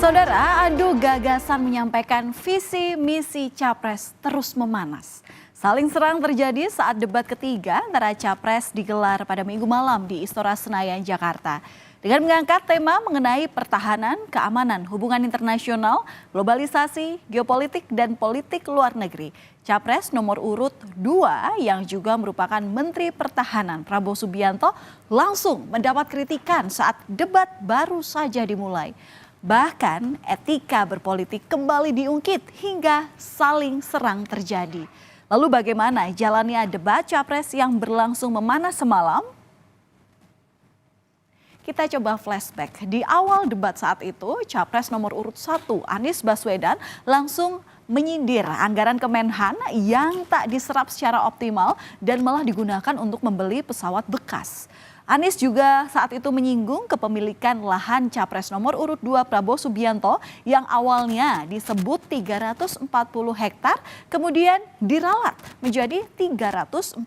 Saudara, adu gagasan menyampaikan visi misi Capres terus memanas. Saling serang terjadi saat debat ketiga antara Capres digelar pada Minggu malam di Istora Senayan, Jakarta. Dengan mengangkat tema mengenai pertahanan, keamanan, hubungan internasional, globalisasi, geopolitik, dan politik luar negeri. Capres nomor urut 2 yang juga merupakan Menteri Pertahanan Prabowo Subianto langsung mendapat kritikan saat debat baru saja dimulai. Bahkan etika berpolitik kembali diungkit hingga saling serang terjadi. Lalu bagaimana jalannya debat Capres yang berlangsung memanas semalam? Kita coba flashback. Di awal debat saat itu, Capres nomor urut 1 Anies Baswedan langsung menyindir anggaran Kemenhan yang tak diserap secara optimal dan malah digunakan untuk membeli pesawat bekas. Anies juga saat itu menyinggung kepemilikan lahan Capres nomor urut 2 Prabowo Subianto yang awalnya disebut 340 hektar kemudian diralat menjadi 340.000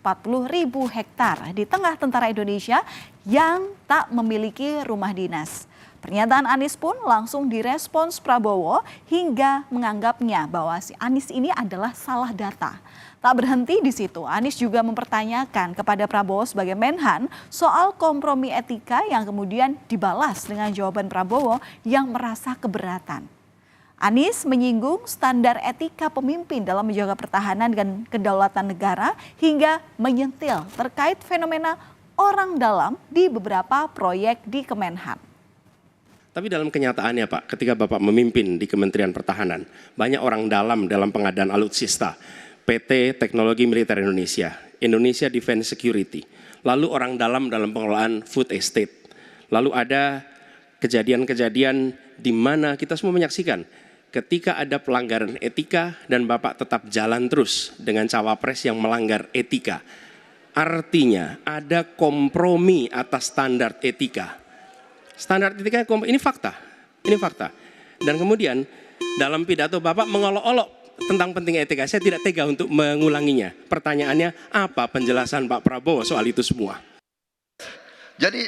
hektar di tengah tentara Indonesia yang tak memiliki rumah dinas. Pernyataan Anies pun langsung direspons Prabowo hingga menganggapnya bahwa si Anies ini adalah salah data. Tak berhenti di situ, Anies juga mempertanyakan kepada Prabowo sebagai Menhan soal kompromi etika yang kemudian dibalas dengan jawaban Prabowo yang merasa keberatan. Anies menyinggung standar etika pemimpin dalam menjaga pertahanan dan kedaulatan negara hingga menyentil terkait fenomena orang dalam di beberapa proyek di Kemenhan. Tapi dalam kenyataannya Pak, ketika Bapak memimpin di Kementerian Pertahanan, banyak orang dalam pengadaan alutsista, PT Teknologi Militer Indonesia, Indonesia Defense Security, lalu orang dalam pengelolaan food estate. Lalu ada kejadian-kejadian di mana kita semua menyaksikan ketika ada pelanggaran etika dan Bapak tetap jalan terus dengan cawapres yang melanggar etika. Artinya ada kompromi atas standar etika. Standar etika ini fakta, Dan kemudian dalam pidato Bapak mengolok-olok tentang pentingnya etika. Saya tidak tega untuk mengulanginya. Pertanyaannya, apa penjelasan Pak Prabowo soal itu semua? Jadi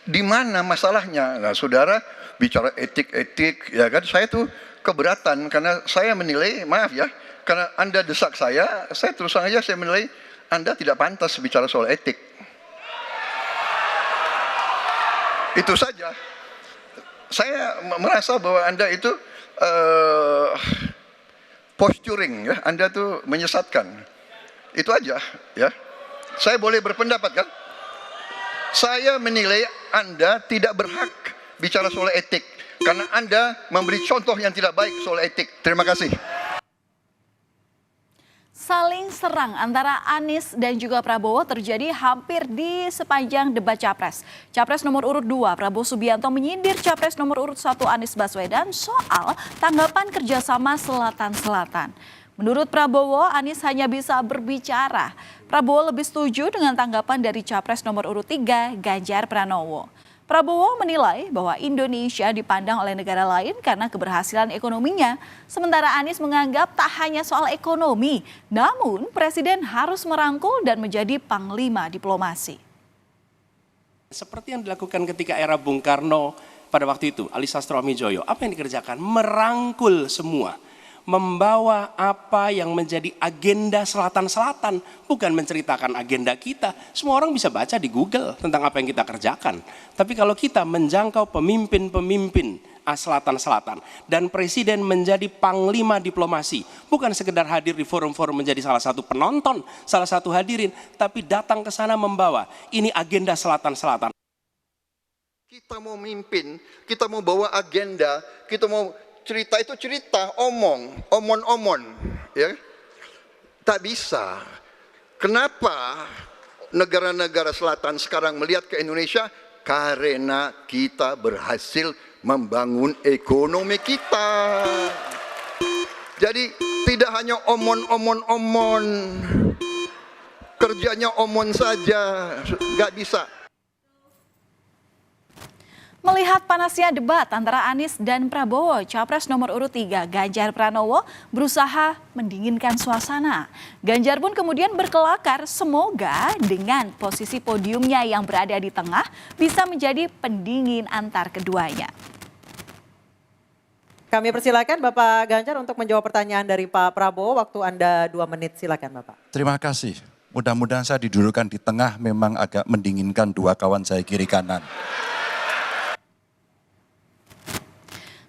di mana masalahnya? Nah, saudara bicara etik, ya kan? Saya tuh keberatan karena saya menilai, maaf ya, karena Anda desak saya terus terang aja saya menilai Anda tidak pantas bicara soal etik. Itu saja. Saya merasa bahwa Anda itu posturing, ya, Anda tuh menyesatkan. Itu aja, ya. Saya boleh berpendapat kan? Saya menilai Anda tidak berhak bicara soal etik karena Anda memberi contoh yang tidak baik soal etik. Terima kasih. Saling serang antara Anies dan juga Prabowo terjadi hampir di sepanjang debat Capres. Capres nomor urut 2 Prabowo Subianto menyindir Capres nomor urut 1 Anies Baswedan soal tanggapan kerjasama Selatan-Selatan. Menurut Prabowo, Anies hanya bisa berbicara. Prabowo lebih setuju dengan tanggapan dari Capres nomor urut 3 Ganjar Pranowo. Prabowo menilai bahwa Indonesia dipandang oleh negara lain karena keberhasilan ekonominya. Sementara Anies menganggap tak hanya soal ekonomi, namun Presiden harus merangkul dan menjadi panglima diplomasi. Seperti yang dilakukan ketika era Bung Karno pada waktu itu, Ali Sastroamidjojo, apa yang dikerjakan? Merangkul semua. Membawa apa yang menjadi agenda Selatan-Selatan, bukan menceritakan agenda kita. Semua orang bisa baca di Google tentang apa yang kita kerjakan. Tapi kalau kita menjangkau pemimpin-pemimpin Selatan-Selatan dan Presiden menjadi panglima diplomasi, bukan sekedar hadir di forum-forum menjadi salah satu penonton, salah satu hadirin, tapi datang ke sana membawa ini agenda Selatan-Selatan. Kita mau mimpin, kita mau bawa agenda, kita mau cerita itu cerita, omon, ya, tak bisa. Kenapa negara-negara selatan sekarang melihat ke Indonesia? Karena kita berhasil membangun ekonomi kita. Jadi tidak hanya omon, kerjanya omon saja, nggak bisa. Melihat panasnya debat antara Anies dan Prabowo, Capres nomor urut 3 Ganjar Pranowo berusaha mendinginkan suasana. Ganjar pun kemudian berkelakar semoga dengan posisi podiumnya yang berada di tengah bisa menjadi pendingin antar keduanya. Kami persilakan Bapak Ganjar untuk menjawab pertanyaan dari Pak Prabowo. Waktu Anda 2 menit, silakan Bapak. Terima kasih. Mudah-mudahan saya didudukkan di tengah, memang agak mendinginkan dua kawan saya kiri kanan.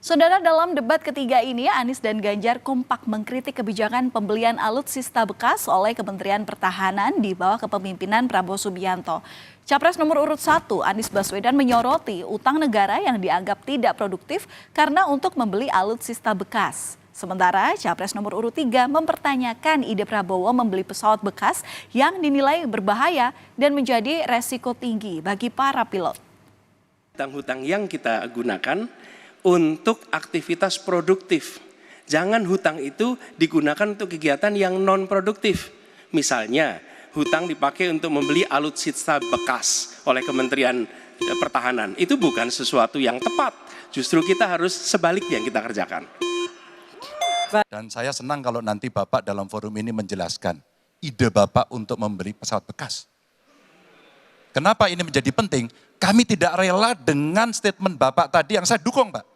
Saudara, dalam debat ketiga ini, Anies dan Ganjar kompak mengkritik kebijakan pembelian alutsista bekas oleh Kementerian Pertahanan di bawah kepemimpinan Prabowo Subianto. Capres nomor urut 1, Anies Baswedan menyoroti utang negara yang dianggap tidak produktif karena untuk membeli alutsista bekas. Sementara Capres nomor urut 3 mempertanyakan ide Prabowo membeli pesawat bekas yang dinilai berbahaya dan menjadi resiko tinggi bagi para pilot. Hutang-hutang yang kita gunakan untuk aktivitas produktif. Jangan hutang itu digunakan untuk kegiatan yang non produktif. Misalnya, hutang dipakai untuk membeli alutsista bekas oleh Kementerian Pertahanan. Itu bukan sesuatu yang tepat. Justru kita harus sebaliknya yang kita kerjakan. Dan saya senang kalau nanti Bapak dalam forum ini menjelaskan ide Bapak untuk membeli pesawat bekas. Kenapa ini menjadi penting? Kami tidak rela dengan statement Bapak tadi yang saya dukung, Pak.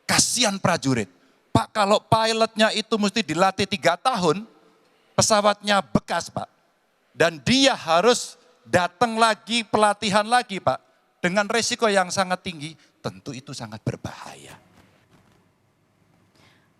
Kasihan prajurit. Pak, kalau pilotnya itu mesti dilatih 3 tahun, pesawatnya bekas, Pak. Dan dia harus datang lagi, pelatihan lagi, Pak. Dengan resiko yang sangat tinggi, tentu itu sangat berbahaya.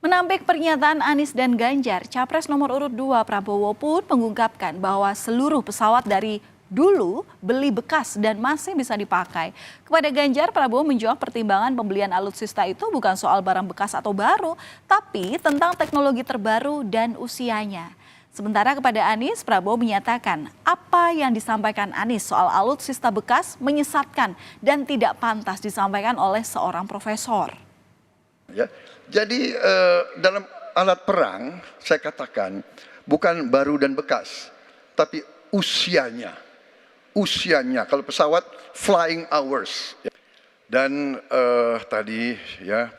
Menampik pernyataan Anies dan Ganjar, Capres nomor urut 2 Prabowo pun mengungkapkan bahwa seluruh pesawat dari dulu beli bekas dan masih bisa dipakai. Kepada Ganjar, Prabowo menjawab pertimbangan pembelian alutsista itu bukan soal barang bekas atau baru, tapi tentang teknologi terbaru dan usianya. Sementara kepada Anies, Prabowo menyatakan apa yang disampaikan Anies soal alutsista bekas menyesatkan dan tidak pantas disampaikan oleh seorang profesor. Ya, jadi dalam alat perang saya katakan bukan baru dan bekas, tapi usianya. Kalau pesawat flying hours. Dan tadi ya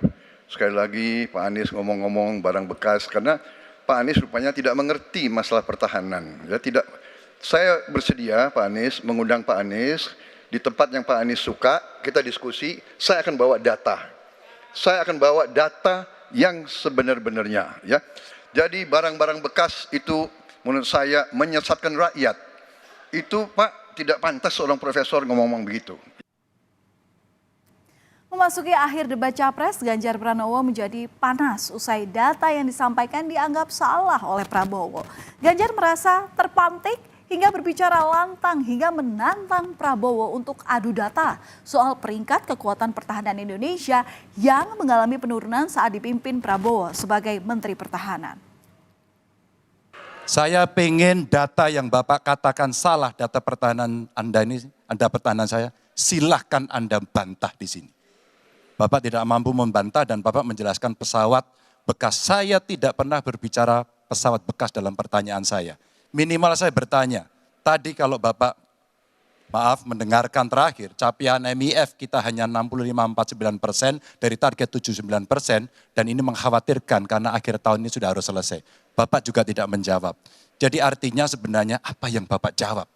sekali lagi Pak Anies ngomong-ngomong barang bekas karena Pak Anies rupanya tidak mengerti masalah pertahanan. Ya, tidak. Saya bersedia Pak Anies mengundang Pak Anies di tempat yang Pak Anies suka, kita diskusi. Saya akan bawa data. Saya akan bawa data yang sebenar-benarnya. Ya, jadi barang-barang bekas itu menurut saya menyesatkan rakyat. Itu Pak tidak pantas seorang profesor ngomong-ngomong begitu. Memasuki akhir debat Capres, Ganjar Pranowo menjadi panas usai data yang disampaikan dianggap salah oleh Prabowo. Ganjar merasa terpantik hingga berbicara lantang hingga menantang Prabowo untuk adu data soal peringkat kekuatan pertahanan Indonesia yang mengalami penurunan saat dipimpin Prabowo sebagai Menteri Pertahanan. Saya pengen data yang Bapak katakan salah, data pertahanan Anda ini, Anda pertahanan saya, silahkan Anda bantah di sini. Bapak tidak mampu membantah dan Bapak menjelaskan pesawat bekas. Saya tidak pernah berbicara pesawat bekas dalam pertanyaan saya. Minimal saya bertanya, tadi kalau Bapak, maaf mendengarkan terakhir, capaian MIF kita hanya 65-49% dari target 79% dan ini mengkhawatirkan karena akhir tahun ini sudah harus selesai. Bapak juga tidak menjawab. Jadi artinya sebenarnya apa yang Bapak jawab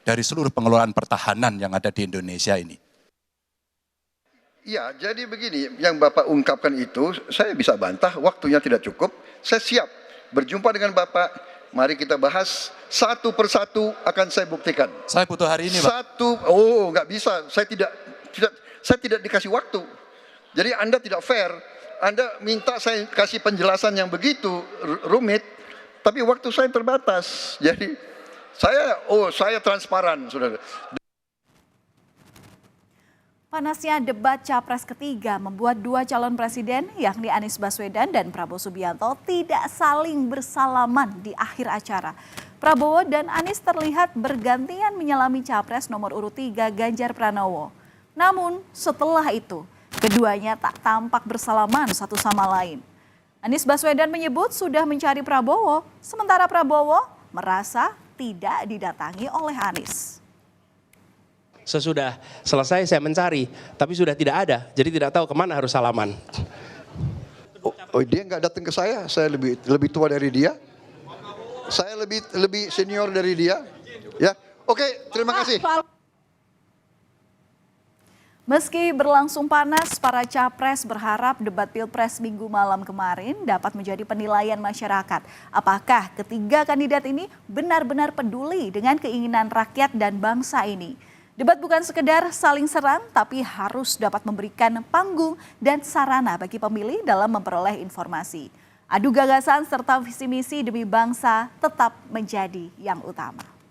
dari seluruh pengelolaan pertahanan yang ada di Indonesia ini? Ya, jadi begini, yang Bapak ungkapkan itu saya bisa bantah, waktunya tidak cukup. Saya siap berjumpa dengan Bapak, mari kita bahas satu persatu akan saya buktikan. Saya butuh hari ini, Pak. Nggak bisa, saya tidak dikasih waktu. Jadi Anda tidak fair. Anda minta saya kasih penjelasan yang begitu rumit, tapi waktu saya terbatas. Jadi saya transparan, saudara. Panasnya debat Capres ketiga membuat dua calon presiden yakni Anies Baswedan dan Prabowo Subianto tidak saling bersalaman di akhir acara. Prabowo dan Anies terlihat bergantian menyelami Capres nomor urut 3 Ganjar Pranowo. Namun setelah itu keduanya tak tampak bersalaman satu sama lain. Anies Baswedan menyebut sudah mencari Prabowo, sementara Prabowo merasa tidak didatangi oleh Anies. Sesudah selesai saya mencari, tapi sudah tidak ada, jadi tidak tahu kemana harus salaman. Oh, dia nggak datang ke saya lebih tua dari dia. Saya lebih senior dari dia. Ya, oke, terima kasih. Meski berlangsung panas, para capres berharap debat Pilpres Minggu malam kemarin dapat menjadi penilaian masyarakat. Apakah ketiga kandidat ini benar-benar peduli dengan keinginan rakyat dan bangsa ini? Debat bukan sekedar saling serang, tapi harus dapat memberikan panggung dan sarana bagi pemilih dalam memperoleh informasi. Adu gagasan serta visi misi demi bangsa tetap menjadi yang utama.